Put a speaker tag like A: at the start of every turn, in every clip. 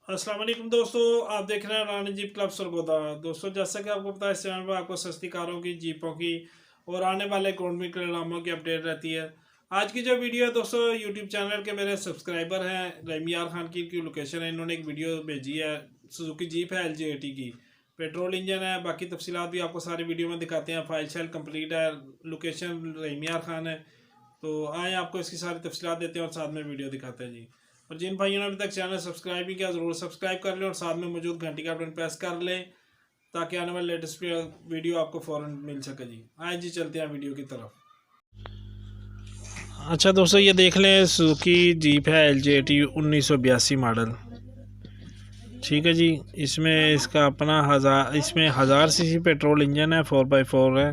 A: अस्सलाम वालेकुम दोस्तों, आप देख रहे हैं रानी जीप क्लब सरगोदा। दोस्तों, जैसा कि आपको पता है, इस चैनल पर आपको सस्ती कारों की, जीपों की और आने वाले इकोनॉमिक नामों की अपडेट रहती है। आज की जो वीडियो है दोस्तों, यूट्यूब चैनल के मेरे सब्सक्राइबर हैं रहीम खान की लोकेशन है, इन्होंने एक वीडियो भेजी है। सुजुकी जीप है LJ80 की, पेट्रोल इंजन है। बाकी तफसीलात भी आपको सारी वीडियो में दिखाते हैं। फाइल शेल कंप्लीट है, लोकेशन रहीम खान है। तो आए आपको इसकी सारी तफसीलात देते हैं और साथ में वीडियो दिखाते हैं जी। और जिन भाइयों ने अभी तक चैनल सब्सक्राइब नहीं किया, ज़रूर सब्सक्राइब कर लें और साथ में मौजूद घंटी का बटन प्रेस कर लें ताकि आने वाले लेटेस्ट वीडियो आपको फ़ौरन मिल सके जी। आए जी, चलते हैं वीडियो की तरफ। अच्छा दोस्तों, ये देख लें, सुजुकी जीप है LJ80 1982 मॉडल। ठीक है जी। इसमें इसका अपना इसमें 1000 सीसी पेट्रोल इंजन है, 4x4 है,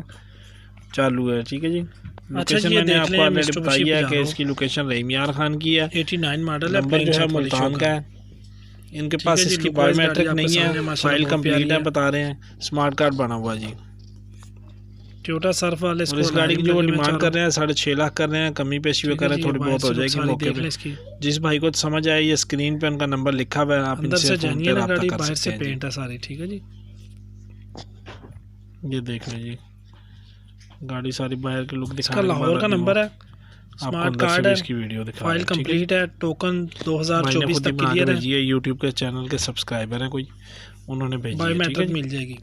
A: चालू है। ठीक है जी। लोकेशन मैंने आपको ऑलरेडी बताई है कि इसकी लोकेशन रहीम खान की है।
B: 89 मॉडल है,
A: नंबर जो है मुल्तान का है। इनके पास इसकी बायोमेट्रिक नहीं है, फाइल कंप्लीट है बता रहे हैं, स्मार्ट कार्ड बना हुआ जी।
B: टोयोटा सर्फ वाले
A: और इस गाड़ी की जो डिमांड कर रहे हैं 6.5 लाख कर रहे हैं, कमी पेशी वो कर रहे हैं, थोड़ी बहुत हो जाएगी मौके पे। जिस भाई को समझ आए, ये स्क्रीन पे उनका नंबर लिखा हुआ है, आप इनसे फोन पे रब्ता कर सकते हैं।
B: पेंट है सारी। ठीक है जी।
A: ये देख लीजिए, गाड़ी सारी बाहर के लुक
B: इसका लाहौर का नंबर है, स्मार्ट कार्ड है,
A: इसकी वीडियो दिखा,
B: फाइल कंप्लीट है, टोकन 2024 तक क्लियर है।
A: ये यूट्यूब के चैनल के सब्सक्राइबर हैं कोई, उन्होंने भेजी है।
B: बायोमेट्रिक मिल जाएगी।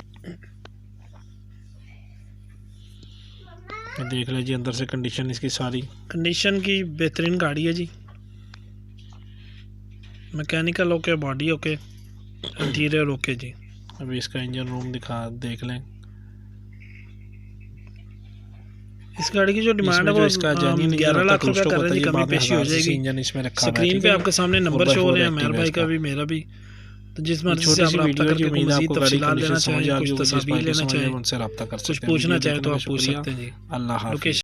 A: देख लीजिए अंदर से कंडीशन इसकी, सारी
B: कंडीशन की बेहतरीन गाड़ी है जी। Mechanical okay, body okay, interior okay जी।
A: अभी इसका इंजन रूम देख लें।
B: इस गाड़ी की जो डिमांड है वो
A: इसका
B: 11 लाख रुपए कर रहे हैं, कमी पेशी हो जाएगी।
A: इंजन इसमें रखा है,
B: स्क्रीन पे आपके सामने नंबर शो हो रहे हैं, मेरे भाई का भी मेरा भी। तो जिस मर्जी से आप रब्ता करके कोई मज़ीद तफसीलात लेना चाहें, कुछ तस्वीर लेना चाहें,
A: उनसे रब्ता कर सकते हैं,
B: कुछ पूछना चाहें तो आप पूछ सकते हैं जी।
A: अल्लाह हाफ़िज़।